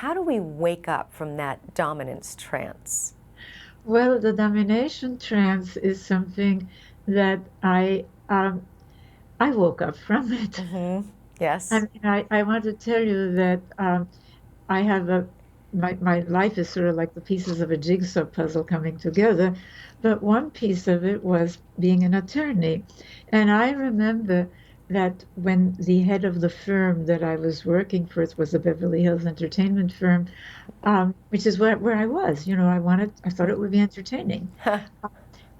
how do we wake up from that dominance trance? Well, the domination trance is something that I woke up from it. I Yes. mean, I want to tell you that I have my life is sort of like the pieces of a jigsaw puzzle coming together, but one piece of it was being an attorney. And I remember that when the head of the firm that I was working for, it was a Beverly Hills entertainment firm, which is where I was. I thought it would be entertaining.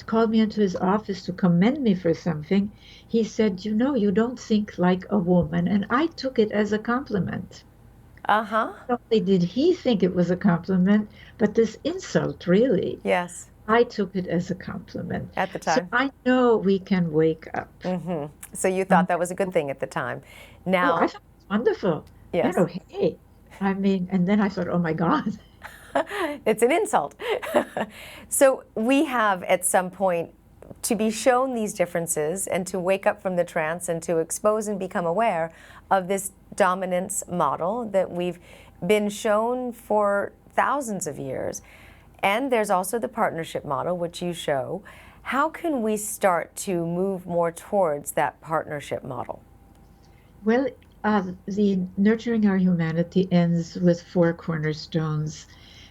Called me into his office to commend me for something. He said, you don't think like a woman. And I took it as a compliment. Uh-huh. Not only did he think it was a compliment, but this insult, really, Yes. I took it as a compliment. At the So time. I know we can wake up. So you Um, thought that was a good thing at the time. oh, I Now, thought it was wonderful. yes. Hey, I mean, and then I thought, oh my God. It's an insult. So we have at some point to be shown these differences and to wake up from the trance and to expose and become aware of this dominance model that we've been shown for thousands of years. And there's also the partnership model, which you show. How can we start to move more towards that partnership model? Well, the Nurturing Our Humanity ends with four cornerstones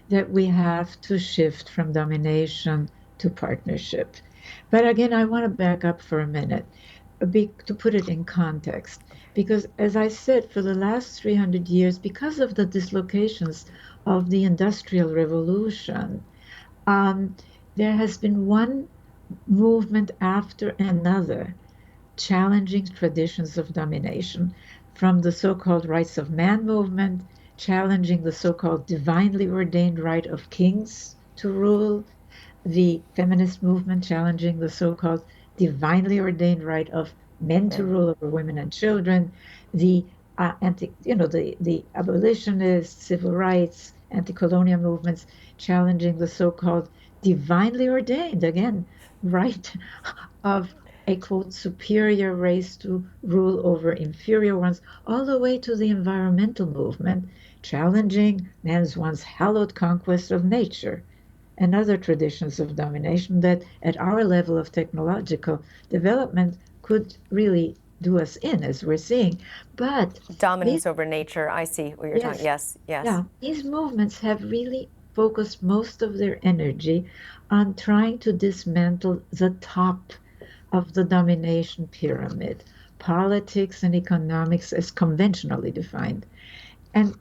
that we have to shift from domination to partnership. But again, I want to back up for a minute to put it in context. Because as I said, for the last 300 years, because of the dislocations of the Industrial Revolution, um, there has been one movement after another challenging traditions of domination, from the so-called rights of man movement, challenging the so-called divinely ordained right of kings to rule, the feminist movement challenging the so-called divinely ordained right of men to rule over women and children, the the abolitionists, civil rights, anti-colonial movements challenging the so-called divinely ordained, again, right of a quote superior race to rule over inferior ones, all the way to the environmental movement challenging man's once hallowed conquest of nature and other traditions of domination that at our level of technological development could really do us in, as we're seeing. But these, Dominance over nature. I see what you're talking. yes, Yes, yes. yeah, these movements have really focused most of their energy on trying to dismantle the top of the domination pyramid, politics and economics as conventionally defined. And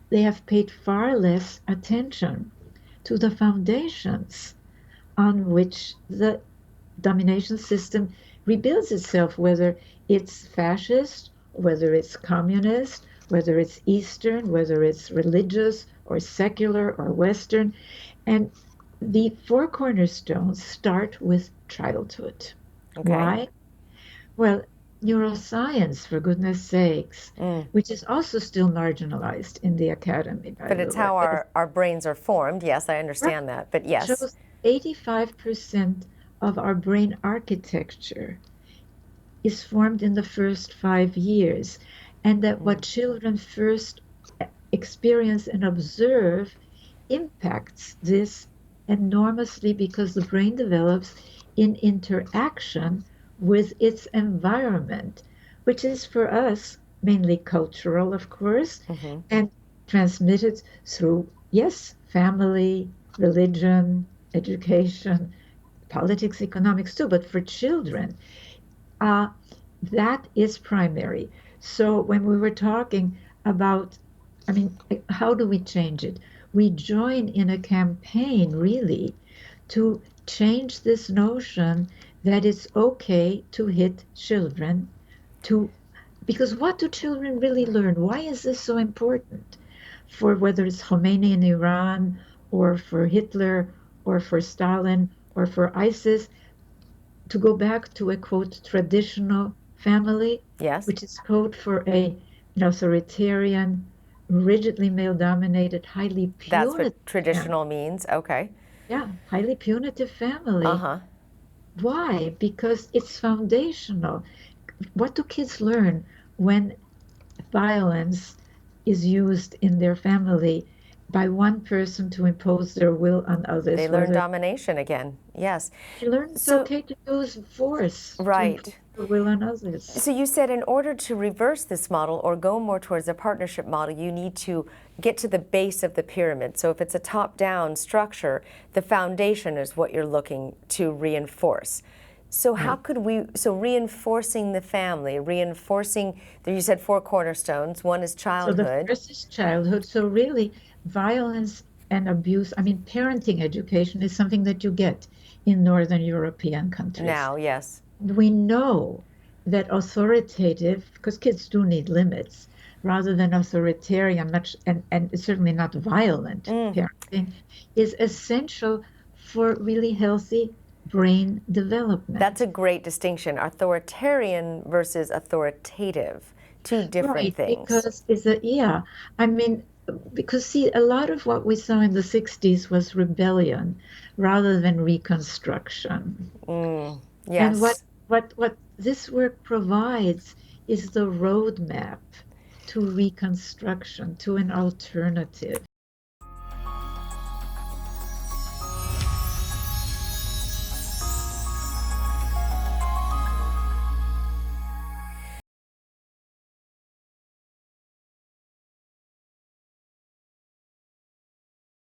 they have paid far less attention to the foundations on which the domination system rebuilds itself, whether it's fascist, whether it's communist, whether it's Eastern, whether it's religious or secular or Western. And the four cornerstones start with childhood. Okay. Why? Well, neuroscience, for goodness sakes, which is also still marginalized in the academy, by But the it's way, how our brains are formed. Yes, I understand that. But yes. shows 85% of our brain architecture is formed in the first 5 years, and that what children first experience and observe impacts this enormously because the brain develops in interaction with its environment, which is for us mainly cultural, of course, and transmitted through, yes, family, religion, education, politics, economics too, but for children, uh, that is primary. So when we were talking about, I mean, how do we change it? We join in a campaign really to change this notion that it's okay to hit children, to because what do children really learn? Why is this so important? For whether it's Khomeini in Iran, or for Hitler, or for Stalin, or for ISIS, to go back to a quote traditional family, Yes. which is code for an authoritarian, rigidly male dominated, highly That's what punitive family. traditional means. Okay. Yeah, highly punitive family. Uh-huh. Why? Because it's foundational. What do kids learn when violence is used in their family? by one person to impose their will on They others, learn whether domination again. Yes. they learn it's So, okay to use force to impose right. their will on others. So you said in order to reverse this model or go more towards a partnership model, you need to get to the base of the pyramid. So if it's a top-down structure, the foundation is what you're looking to reinforce. So how Right. could we, so reinforcing the family, reinforcing, you said 4 cornerstones. One is So the childhood. first is childhood. So really, violence and abuse, I mean, parenting education is something that you get in Northern European countries. Now, yes. We know that authoritative, because kids do need limits, rather than authoritarian, much and certainly not violent parenting, is essential for really healthy brain That's development. a great distinction. Authoritarian versus authoritative. Two different Right, things. because it's a, yeah, I mean, because see, a lot of what we saw in the 60s was rebellion rather than reconstruction. And Yes. what this work provides is the roadmap to reconstruction, to an alternative.